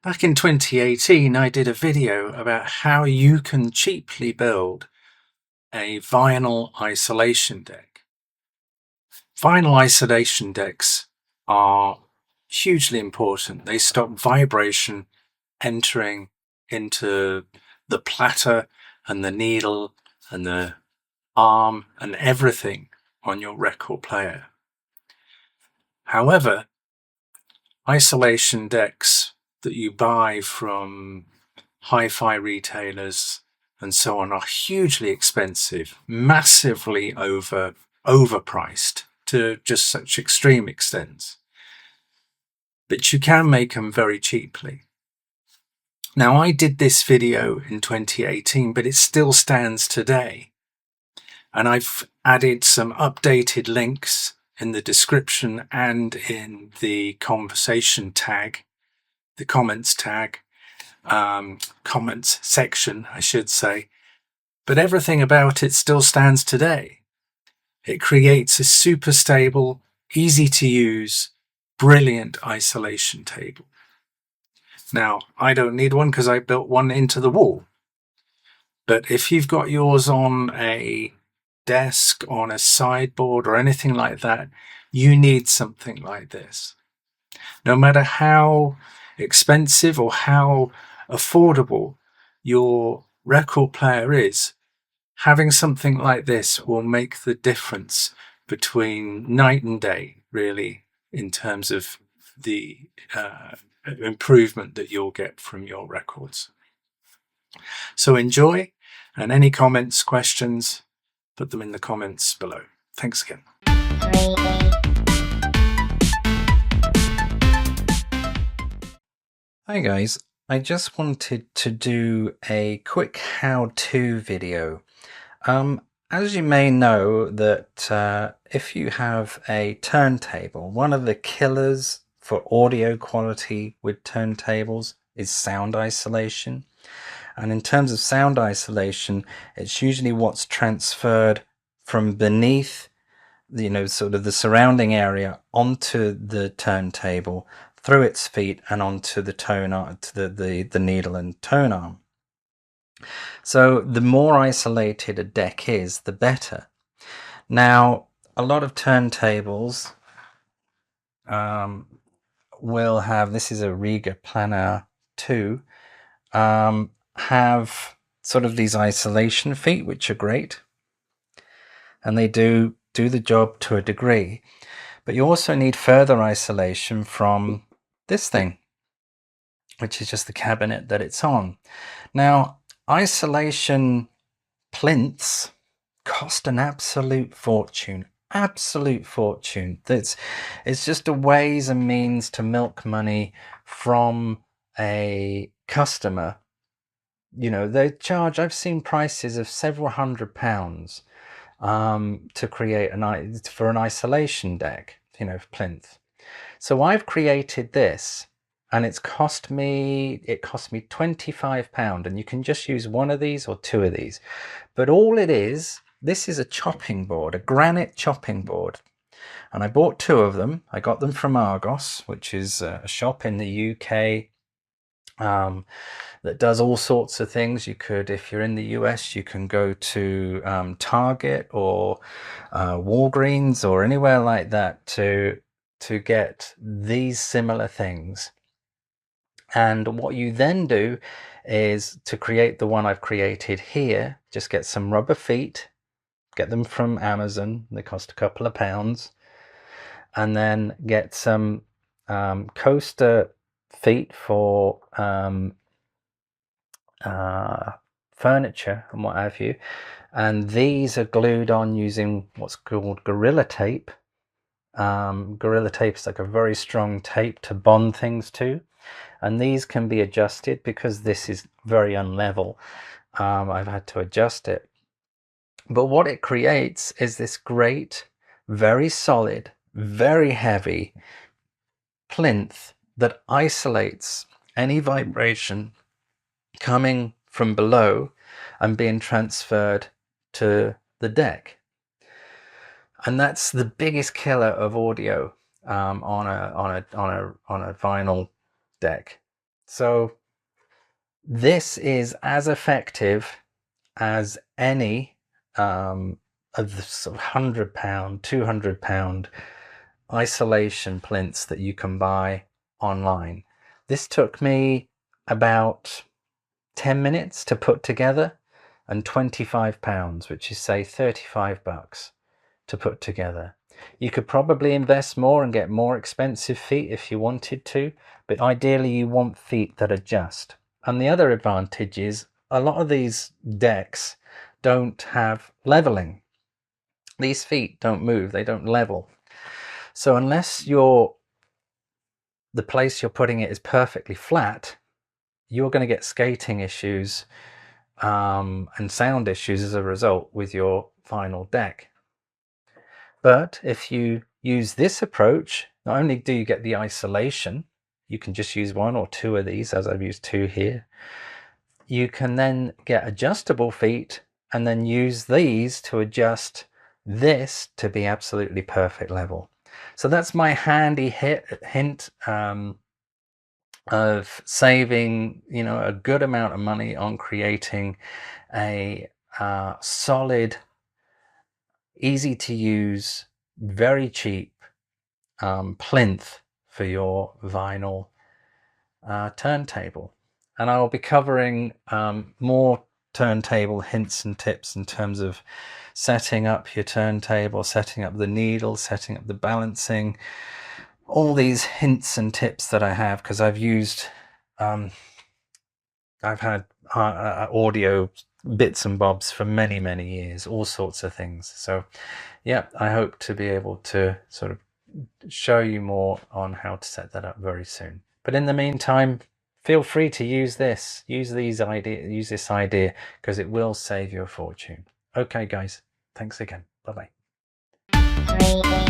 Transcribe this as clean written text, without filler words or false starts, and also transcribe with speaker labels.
Speaker 1: Back in 2018, I did a video about how you can cheaply build a vinyl isolation deck. Vinyl isolation decks are hugely important. They stop vibration entering into the platter and the needle and the arm and everything on your record player. However, isolation decks that you buy from hi-fi retailers and so on are hugely expensive, massively overpriced to just such extreme extents. But you can make them very cheaply. Now, I did this video in 2018, but it still stands today. And I've added some updated links in the description and in the conversation tag, the comments tag, comments section, I should say. But everything about it still stands today. It creates a super stable, easy to use, brilliant isolation table. Now, I don't need one because I built one into the wall. But if you've got yours on a desk, on a sideboard or anything like that, you need something like this. No matter how expensive or how affordable your record player is, having something like this will make the difference between night and day, really, in terms of the improvement that you'll get from your records. So enjoy, and any comments, questions, put them in the comments below. Thanks again.
Speaker 2: Hi guys, I just wanted to do a quick how-to video. As you may know that if you have a turntable, one of the killers for audio quality with turntables is sound isolation. And in terms of sound isolation, it's usually what's transferred from beneath, sort of the surrounding area onto the turntable, through its feet and onto the tone arm, to the needle and tone arm. So the more isolated a deck is, the better. Now, a lot of turntables will have, this is a Riga Planar 2, have sort of these isolation feet, which are great. And they do the job to a degree. But you also need further isolation from this thing, which is just the cabinet that it's on. Now, isolation plinths cost an absolute fortune. Absolute fortune. It's just a ways and means to milk money from a customer. They charge, I've seen prices of several £100 to create for an isolation deck, plinth. So I've created this, and it cost me £25, and you can just use one of these or two of these. But all it is, this is a chopping board, a granite chopping board. And I bought two of them. I got them from Argos, which is a shop in the UK that does all sorts of things. You could, if you're in the US, you can go to Target or Walgreens or anywhere like that to get these similar things. And what you then do is, to create the one I've created here, just get some rubber feet, get them from Amazon, they cost a couple of pounds, and then get some coaster feet for furniture and what have you, and these are glued on using what's called Gorilla Tape. Gorilla Tape is like a very strong tape to bond things to, and these can be adjusted because this is very unlevel. I've had to adjust it, but what it creates is this great, very solid, very heavy plinth that isolates any vibration coming from below and being transferred to the deck. And that's the biggest killer of audio on a vinyl deck. So this is as effective as any of the sort of £100, £200 isolation plinths that you can buy online. This took me about 10 minutes to put together, and £25, which is say $35 to put together. You could probably invest more and get more expensive feet if you wanted to, but ideally you want feet that adjust. And the other advantage is a lot of these decks don't have leveling. These feet don't move, they don't level. So unless the place you're putting it is perfectly flat, you're going to get skating issues and sound issues as a result with your final deck. But if you use this approach, not only do you get the isolation, you can just use one or two of these, as I've used two here. You can then get adjustable feet and then use these to adjust this to be absolutely perfect level. So that's my handy hint of saving, a good amount of money on creating a solid, easy to use, very cheap plinth for your vinyl turntable. And I'll be covering more turntable hints and tips in terms of setting up your turntable, setting up the needle, setting up the balancing, all these hints and tips that I have, because I've used I've had audio bits and bobs for many years, all sorts of things. So yeah, I hope to be able to sort of show you more on how to set that up very soon. But in the meantime, feel free to use this idea, because it will save you a fortune. Okay guys, thanks again. Bye bye.